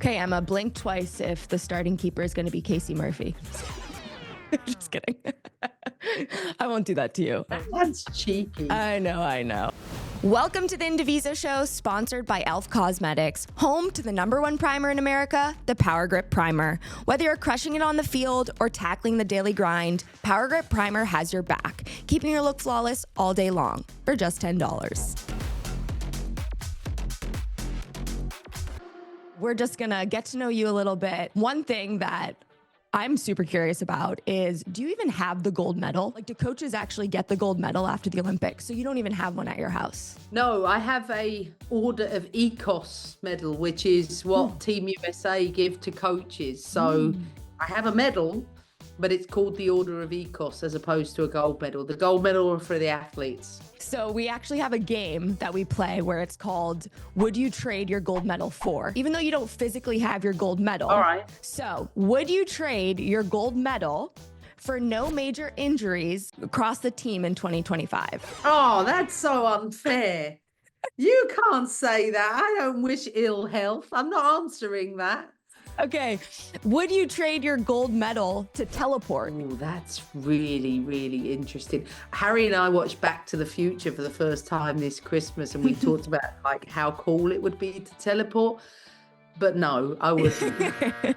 Okay, Emma, blink twice if the starting keeper is going to be Casey Murphy. Just kidding. I won't do that to you. That's cheeky. I know. Welcome to the Indivisa Show, sponsored by e.l.f. Cosmetics, home to the #1 primer in America, the Power Grip Primer. Whether you're crushing it on the field or tackling the daily grind, Power Grip Primer has your back, keeping your look flawless all day long for just $10. We're just gonna get to know you a little bit. One thing that I'm super curious about is, do you even have the gold medal? Like, do coaches actually get the gold medal after the Olympics? So you don't even have one at your house? No, I have a Order of Ecos medal, which is what Team USA give to coaches. So I have a medal, but it's called the Order of Ecos as opposed to a gold medal. The gold medal are for the athletes. So we actually have a game that we play where it's called, would you trade your gold medal for? Even though you don't physically have your gold medal. All right. So would you trade your gold medal for no major injuries across the team in 2025? Oh, that's so unfair. You can't say that. I don't wish ill health. I'm not answering that. Okay. Would you trade your gold medal to teleport? Oh, that's really, really interesting. Harry and I watched Back to the Future for the first time this Christmas, and we talked about like how cool it would be to teleport. But no, I wouldn't.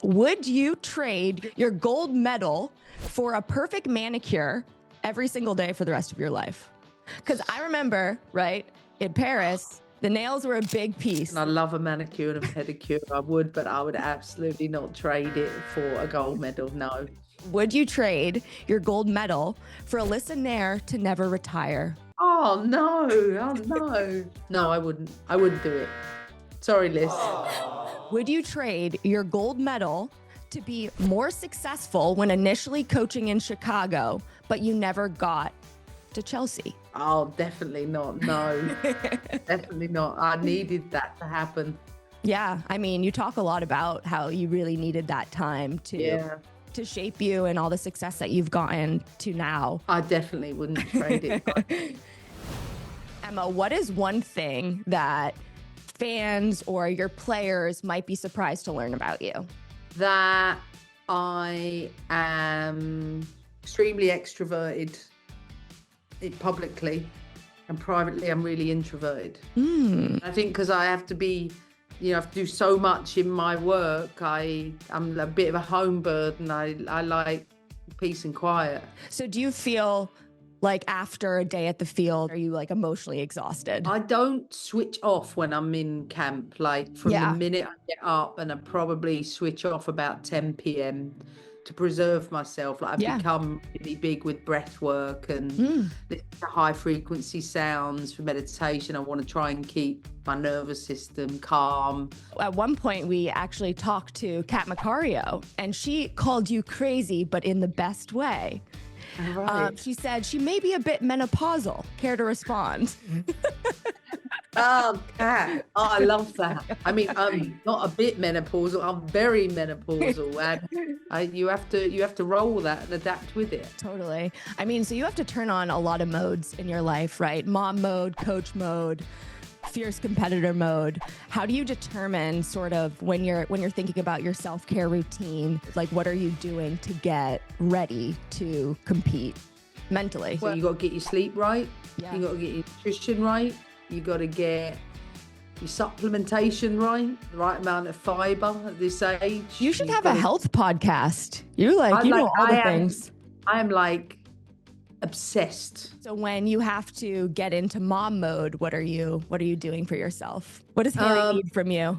Would you trade your gold medal for a perfect manicure every single day for the rest of your life? Because I remember, right, in Paris, the nails were a big piece. And I love a manicure and a pedicure. I would, but I would absolutely not trade it for a gold medal. No. Would you trade your gold medal for Alyssa Nair to never retire? Oh no! Oh no! No, I wouldn't. I wouldn't do it. Sorry, Liz. Would you trade your gold medal to be more successful when initially coaching in Chicago, but you never got to Chelsea? Oh, definitely not. No, definitely not. I needed that to happen. Yeah, I mean, you talk a lot about how you really needed that time to shape you and all the success that you've gotten to now. I definitely wouldn't trade it. Emma, what is one thing that fans or your players might be surprised to learn about you? That I am extremely extroverted. Publicly, and privately I'm really introverted. I think because I have to be, I have to do so much in my work. I'm a bit of a home bird, and I like peace and quiet. So do you feel like after a day at the field, are you like emotionally exhausted? I don't switch off when I'm in camp. Like from the minute I get up, and I probably switch off about 10 p.m. to preserve myself. Like I've become really big with breath work and the high frequency sounds for meditation. I want to try and keep my nervous system calm. At one point, we actually talked to Catrina Macario, and she called you crazy, but in the best way. Right. She said she may be a bit menopausal. Care to respond? Oh, Kat. Oh, I love that. I mean, I'm not a bit menopausal. I'm very menopausal, and you have to roll with that and adapt with it. Totally. I mean, so you have to turn on a lot of modes in your life, right? Mom mode, coach mode, fierce competitor mode. How do you determine sort of when you're thinking about your self-care routine, like what are you doing to get ready to compete mentally? Well, you got to get your sleep right. Yeah. You got to get your nutrition right. You got to get your supplementation right, the right amount of fiber at this age. You should have a health podcast. You're like, know all the things. I am like obsessed. So when you have to get into mom mode, what are you doing for yourself? What does Harry need from you?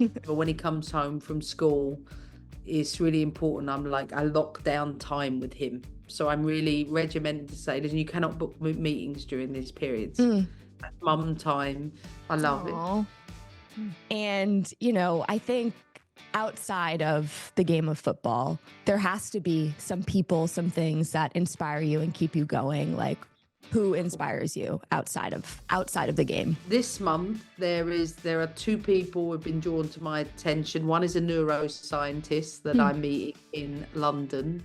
But when he comes home from school, it's really important. I'm like, I lock down time with him. So I'm really regimented to say, listen, you cannot book meetings during this period. That's mum time. I love it. And, I think outside of the game of football, there has to be some people, some things that inspire you and keep you going. Like, who inspires you outside of the game? This month, there are two people who have been drawn to my attention. One is a neuroscientist that I'm meeting in London,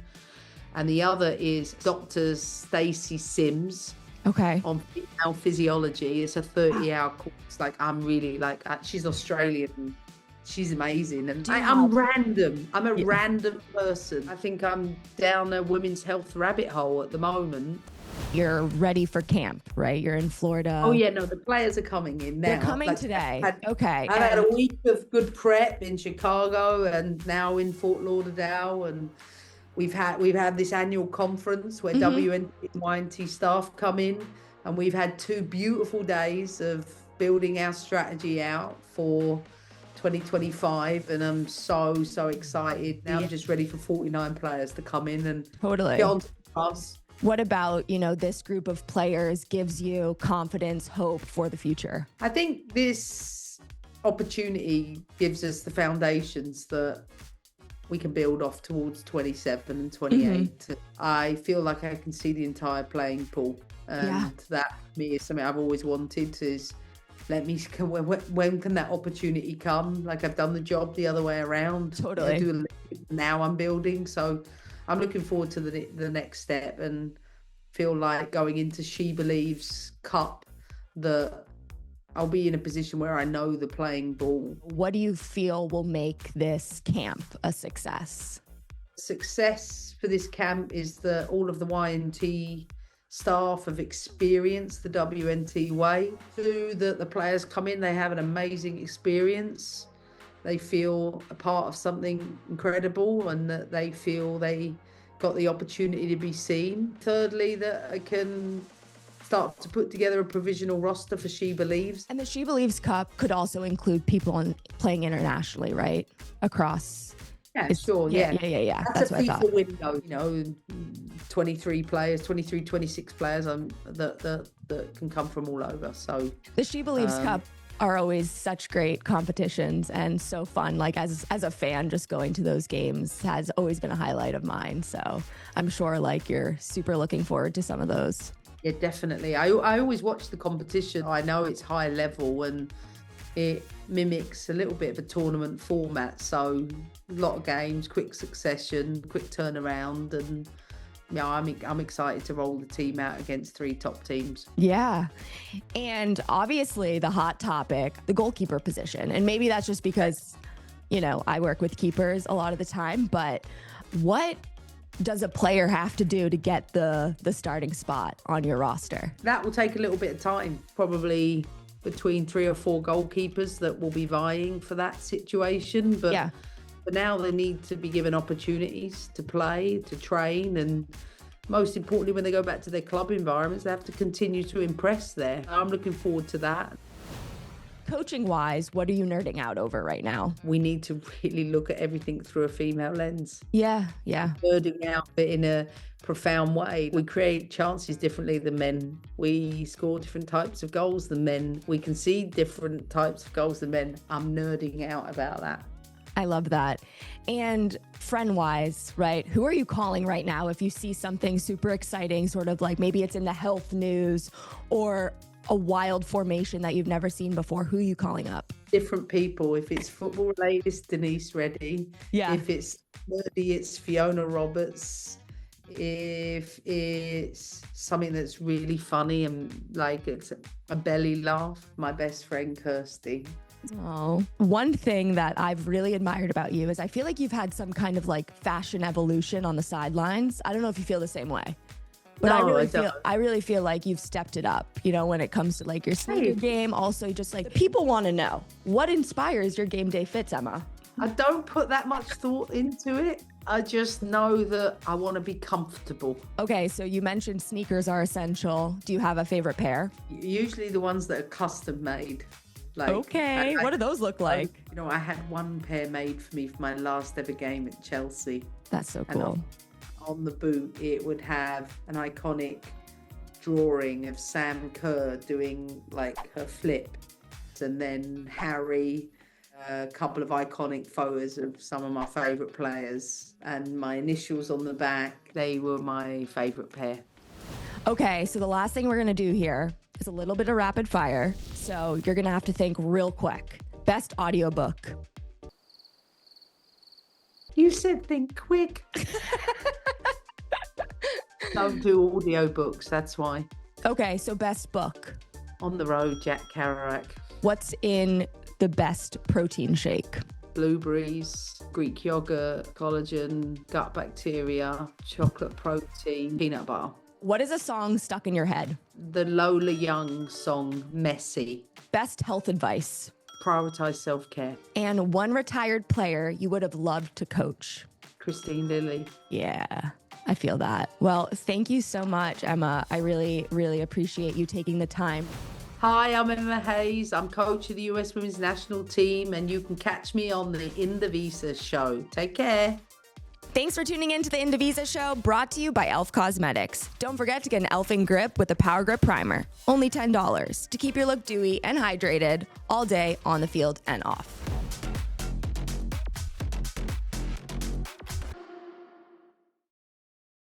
and the other is Dr. Stacey Sims. Okay. On female physiology. It's a 30-hour course. Like, I'm really like, she's Australian she's amazing. And I'm random. I'm a random person. I think I'm down a women's health rabbit hole at the moment. You're ready for camp, right? You're in Florida. Oh yeah, no, the players are coming in now. They're coming today. Okay. I've had a week of good prep in Chicago and now in Fort Lauderdale, and we've had this annual conference where USWNT staff come in, and we've had 2 beautiful days of building our strategy out for 2025, and I'm so excited. Now I'm just ready for 49 players to come in and get on to us. What about, this group of players gives you confidence, hope for the future? I think this opportunity gives us the foundations that we can build off towards 27 and 28. I feel like I can see the entire playing pool, and that for me is something I've always wanted, is when can that opportunity come? Like, I've done the job the other way around. Totally. Now I'm building, so I'm looking forward to the next step, and feel like going into SheBelieves Cup that I'll be in a position where I know the playing ball. What do you feel will make this camp a success? Success for this camp is that all of the YNT staff have experienced the WNT way. 2, that the players come in, they have an amazing experience. They feel a part of something incredible, and that they feel they got the opportunity to be seen. Thirdly, that I can start to put together a provisional roster for SheBelieves. And the SheBelieves Cup could also include people playing internationally, right? Across. Yeah, sure. Yeah. That's a what I thought. Window, 23 players, 23, 26 players that can come from all over. So the SheBelieves Cup are always such great competitions and so fun. Like, as a fan, just going to those games has always been a highlight of mine. So I'm sure you're super looking forward to some of those. Yeah, definitely. I always watch the competition. I know it's high level and it mimics a little bit of a tournament format. So a lot of games, quick succession, quick turnaround, and yeah, I'm excited to roll the team out against 3 top teams. Yeah. And obviously the hot topic, the goalkeeper position. And maybe that's just because, I work with keepers a lot of the time, but what does a player have to do to get the starting spot on your roster? That will take a little bit of time, probably between 3 or 4 goalkeepers that will be vying for that situation. But for now, they need to be given opportunities to play, to train, and most importantly, when they go back to their club environments, they have to continue to impress there. I'm looking forward to that. Coaching wise, what are you nerding out over right now? We need to really look at everything through a female lens. Yeah. Nerding out, but in a profound way. We create chances differently than men. We score different types of goals than men. We concede different types of goals than men. I'm nerding out about that. I love that. And friend-wise, right? Who are you calling right now if you see something super exciting, sort of like maybe it's in the health news or a wild formation that you've never seen before? Who are you calling up? Different people. If it's football related, it's Denise Reddy. Yeah. If it's nerdy, it's Fiona Roberts. If it's something that's really funny and like it's a belly laugh, my best friend Kirsty. Oh, one thing that I've really admired about you is I feel like you've had some kind of fashion evolution on the sidelines. I don't know if you feel the same way, but no, I really feel like you've stepped it up, when it comes to your sneaker game. Also, just people want to know what inspires your game day fits, Emma. I don't put that much thought into it. I just know that I want to be comfortable. Okay, so you mentioned sneakers are essential. Do you have a favorite pair? Usually the ones that are custom made. Okay, what do those look like? I had one pair made for me for my last ever game at Chelsea. That's so cool. On the boot, it would have an iconic drawing of Sam Kerr doing her flip, and then Harry, a couple of iconic photos of some of my favorite players, and my initials on the back. They were my favorite pair. Okay, so the last thing we're going to do here is a little bit of rapid fire. So you're going to have to think real quick. Best audiobook. You said think quick. Don't do audiobooks, that's why. Okay, so best book. On the Road, Jack Kerouac. What's in the best protein shake? blueberries, Greek yogurt, collagen, gut bacteria, chocolate protein, peanut butter. What is a song stuck in your head? The Lola Young song, Messy. Best health advice? Prioritize self-care. And one retired player you would have loved to coach? Christine Lilly. Yeah, I feel that. Well, thank you so much, Emma. I really, really appreciate you taking the time. Hi, I'm emmahayes. I'm coach of the US Women's National Team, and you can catch me on the Indivisa Show. Take care. Thanks for tuning in to the Indivisa Show, brought to you by e.l.f. Cosmetics. Don't forget to get an e.l.f. grip with the Power Grip Primer. Only $10 to keep your look dewy and hydrated all day on the field and off.